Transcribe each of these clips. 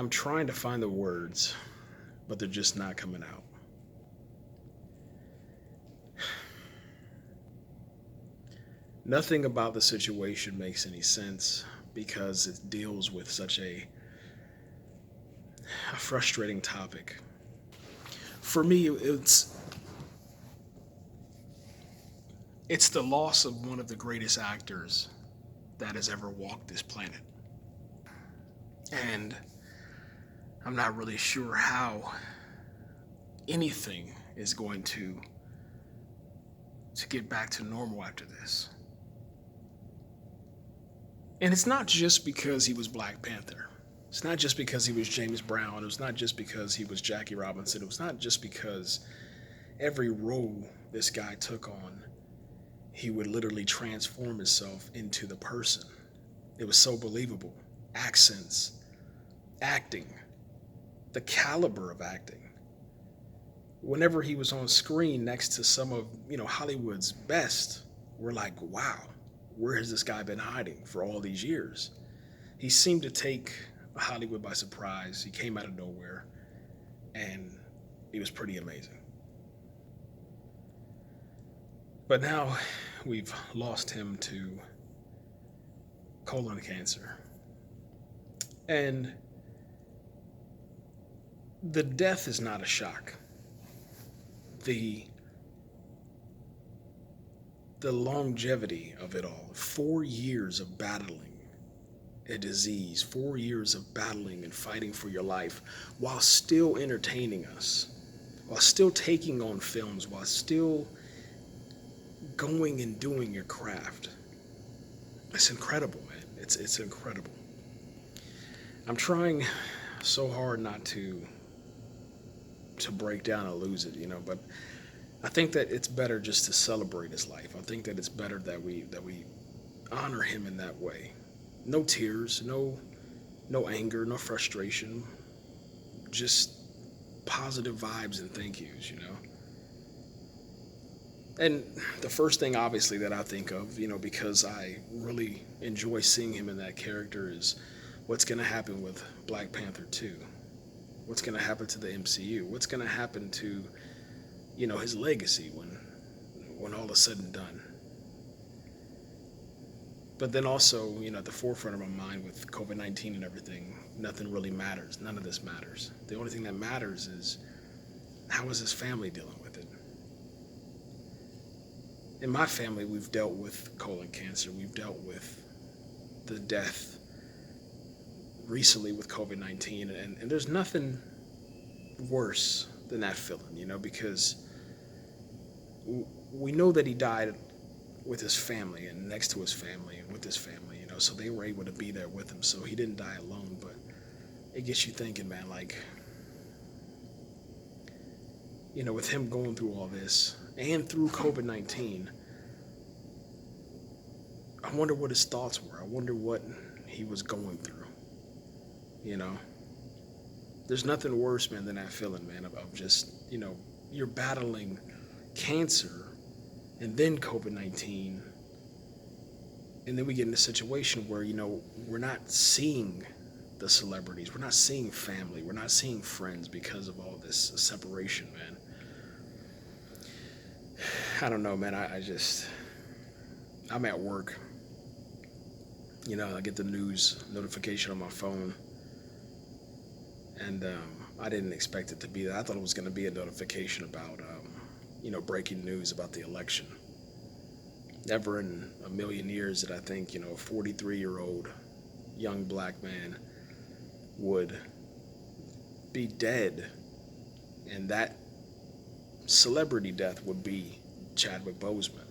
I'm trying to find the words, but they're just not coming out. Nothing about the situation makes any sense because it deals with such a frustrating topic. For me, it's the loss of one of the greatest actors that has ever walked this planet. And I'm not really sure how anything is going to get back to normal after this. And it's not just because he was Black Panther. It's not just because he was James Brown. It was not just because he was Jackie Robinson. It was not just because every role this guy took on, he would literally transform himself into the person. It was so believable. Accents, acting, the caliber of acting. Whenever he was on screen next to some of, Hollywood's best, we're like, wow, where has this guy been hiding for all these years? He seemed to take Hollywood by surprise. He came out of nowhere, and he was pretty amazing. But now we've lost him to colon cancer. And the death is not a shock. The longevity of it all, 4 years of battling a disease, 4 years of battling and fighting for your life while still entertaining us, while still taking on films, while still going and doing your craft. It's incredible, man. It's incredible. I'm trying so hard not to break down and lose it, but I think that it's better just to celebrate his life. I think that it's better that we honor him in that way. No tears, no anger, no frustration, just positive vibes and thank yous. And the first thing obviously that I think of, because I really enjoy seeing him in that character, is what's going to happen with Black Panther 2. What's going to happen to the MCU? What's going to happen to, his legacy when all is said and done? But then also, at the forefront of my mind with COVID-19 and everything, nothing really matters. None of this matters. The only thing that matters is, how is his family dealing with it? In my family, we've dealt with colon cancer. We've dealt with the death recently with COVID-19, and there's nothing worse than that feeling, because we know that he died with his family and next to his family and with his family, so they were able to be there with him, so he didn't die alone. But it gets you thinking, man, like, with him going through all this and through COVID-19, I wonder what his thoughts were. I wonder what he was going through. There's nothing worse, man, than that feeling, man, of just, you're battling cancer and then COVID-19. And then we get in a situation where, we're not seeing the celebrities. We're not seeing family. We're not seeing friends because of all this separation, man. I don't know, man. I'm at work. I get the news notification on my phone. And I didn't expect it to be that. I thought it was going to be a notification about, breaking news about the election. Never in a million years did I think, a 43-year-old young black man would be dead, and that celebrity death would be Chadwick Boseman.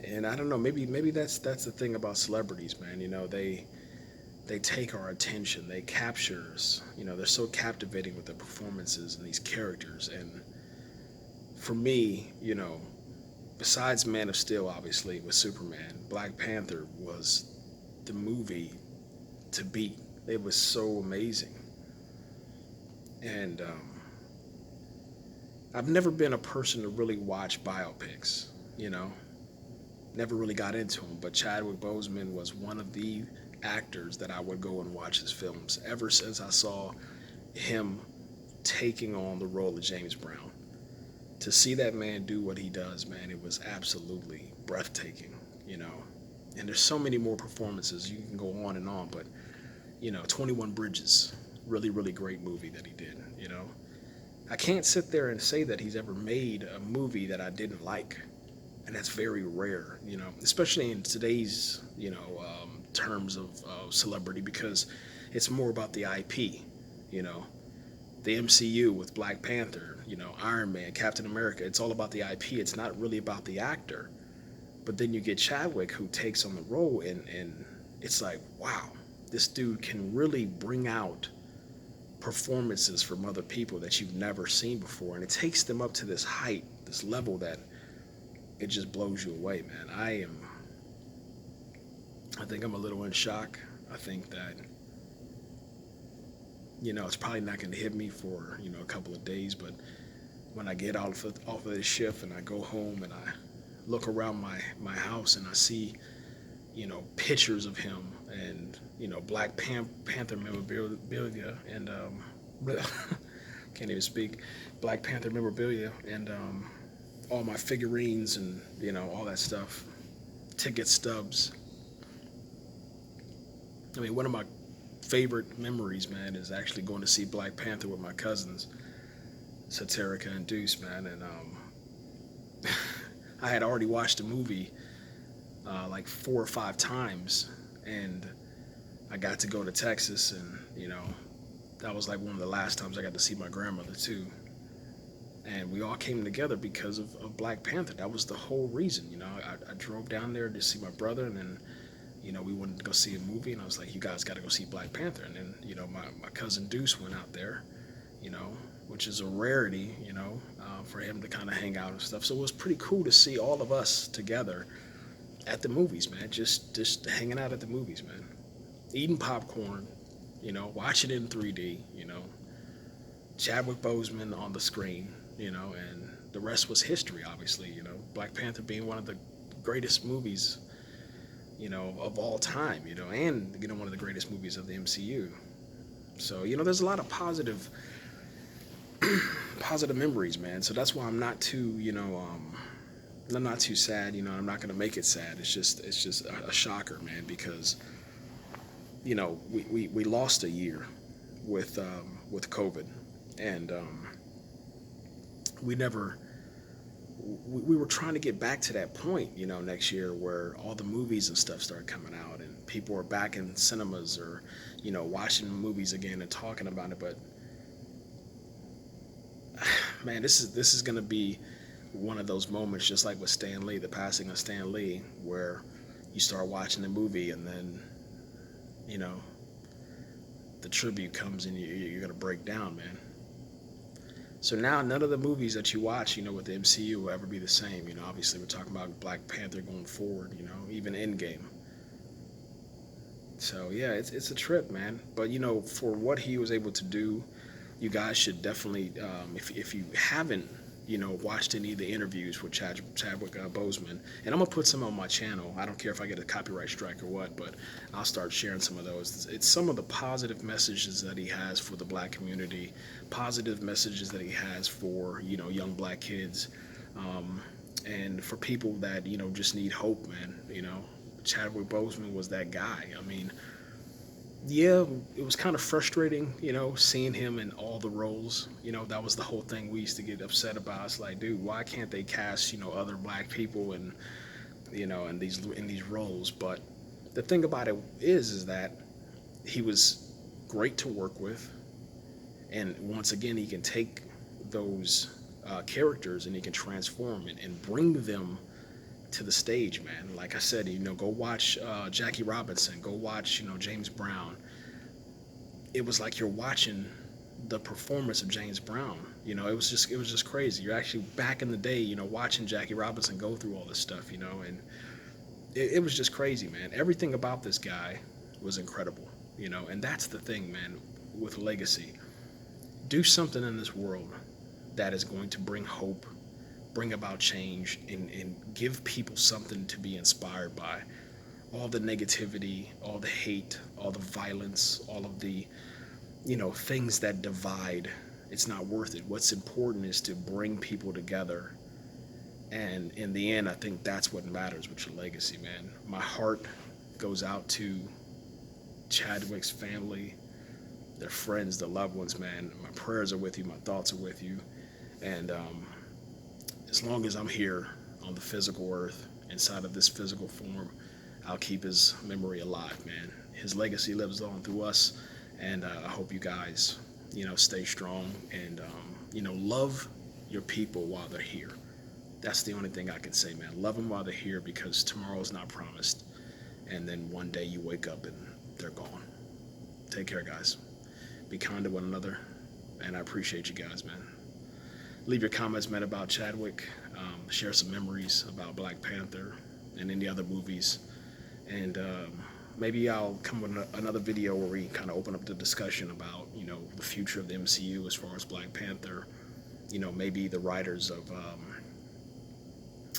And I don't know, maybe that's the thing about celebrities, man. They take our attention, they capture us. They're so captivating with their performances and these characters. And for me, besides Man of Steel, obviously, with Superman, Black Panther was the movie to beat. It was so amazing. And I've never been a person to really watch biopics, Never really got into him, but Chadwick Boseman was one of the actors that I would go and watch his films ever since I saw him taking on the role of James Brown. To see that man do what he does, man, it was absolutely breathtaking, you know. And there's so many more performances. You can go on and on, but 21 Bridges, really, really great movie that he did, you know. I can't sit there and say that he's ever made a movie that I didn't like. And that's very rare, especially in today's, terms of celebrity, because it's more about the IP, you know, the MCU with Black Panther, Iron Man, Captain America. It's all about the IP. It's not really about the actor. But then you get Chadwick, who takes on the role, and it's like, wow, this dude can really bring out performances from other people that you've never seen before, and it takes them up to this height, this level that it just blows you away, man. I think I'm a little in shock. I think that, it's probably not going to hit me for, a couple of days, but when I get off of this shift and I go home and I look around my house and I see, pictures of him and, Black Panther memorabilia and, can't even speak, Black Panther memorabilia and, all my figurines and, all that stuff, ticket stubs. I mean, one of my favorite memories, man, is actually going to see Black Panther with my cousins, Satirica and Deuce, man. And I had already watched the movie like 4 or 5 times, and I got to go to Texas, and that was like one of the last times I got to see my grandmother too. And we all came together because of Black Panther. That was the whole reason. I drove down there to see my brother, and then we wanted to go see a movie, and I was like, you guys got to go see Black Panther. And then my cousin Deuce went out there, which is a rarity, for him to kind of hang out and stuff. So it was pretty cool to see all of us together at the movies, man. Just hanging out at the movies, man. Eating popcorn, watching it in 3D, Chadwick Boseman on the screen, and the rest was history, obviously, Black Panther being one of the greatest movies, of all time, and, one of the greatest movies of the MCU. So, there's a lot of positive memories, man. So that's why I'm not too, I'm not too sad, I'm not going to make it sad. It's just a shocker, man, because, we lost a year with COVID, and we were trying to get back to that point, next year where all the movies and stuff started coming out and people were back in cinemas or, watching movies again and talking about it. But man, this is going to be one of those moments, just like with Stan Lee, the passing of Stan Lee, where you start watching the movie and then, the tribute comes and you're going to break down, man. So now none of the movies that you watch, with the MCU will ever be the same. Obviously we're talking about Black Panther going forward, even Endgame. So yeah, it's a trip, man. But for what he was able to do, you guys should definitely, if you haven't, watched any of the interviews with Chadwick Boseman, and I'm gonna put some on my channel. I don't care if I get a copyright strike or what, but I'll start sharing some of those. It's some of the positive messages that he has for the Black community, positive messages that he has for young Black kids, and for people that just need hope, man. Chadwick Boseman was that guy. I mean, yeah, it was kind of frustrating, seeing him in all the roles. That was the whole thing we used to get upset about. It's like, dude, why can't they cast, other Black people in, in these roles? But the thing about it is that he was great to work with, and once again, he can take those characters and he can transform it and bring them to the stage, man. Like I said, go watch Jackie Robinson, go watch, James Brown. It was like you're watching the performance of James Brown. It was just crazy. You're actually back in the day, watching Jackie Robinson go through all this stuff, and it was just crazy, man. Everything about this guy was incredible, and that's the thing, man, with legacy. Do something in this world that is going to bring hope, bring about change and give people something to be inspired by. All the negativity, all the hate, all the violence, all of the, things that divide, it's not worth it. What's important is to bring people together. And in the end, I think that's what matters with your legacy, man. My heart goes out to Chadwick's family, their friends, their loved ones, man. My prayers are with you. My thoughts are with you. And as long as I'm here on the physical earth, inside of this physical form, I'll keep his memory alive, man. His legacy lives on through us. And I hope you guys, stay strong and, love your people while they're here. That's the only thing I can say, man. Love them while they're here, because tomorrow's not promised. And then one day you wake up and they're gone. Take care, guys. Be kind to one another. And I appreciate you guys, man. Leave your comments, man, about Chadwick. Share some memories about Black Panther and any other movies. And maybe I'll come with another video where we kind of open up the discussion about, the future of the MCU as far as Black Panther. Maybe the writers of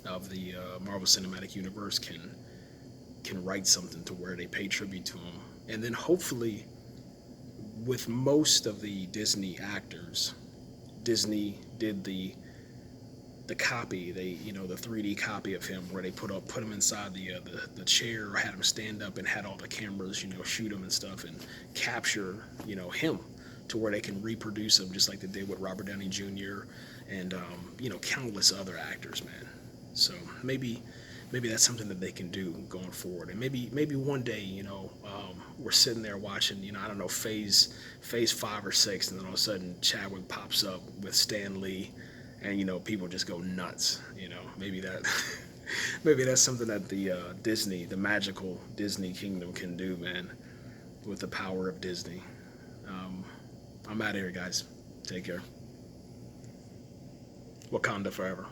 the Marvel Cinematic Universe can write something to where they pay tribute to him. And then hopefully, with most of the Disney actors, Disney did the copy, the 3D copy of him, where they put him inside the chair, or had him stand up and had all the cameras, shoot him and stuff and capture, him, to where they can reproduce him just like they did with Robert Downey Jr. and countless other actors, man. So maybe that's something that they can do going forward. And maybe one day, we're sitting there watching, I don't know, phase 5 or 6, and then all of a sudden Chadwick pops up with Stan Lee, and people just go nuts. Maybe that's something that the magical Disney kingdom can do, man, with the power of Disney. I'm out of here, guys. Take care. Wakanda forever.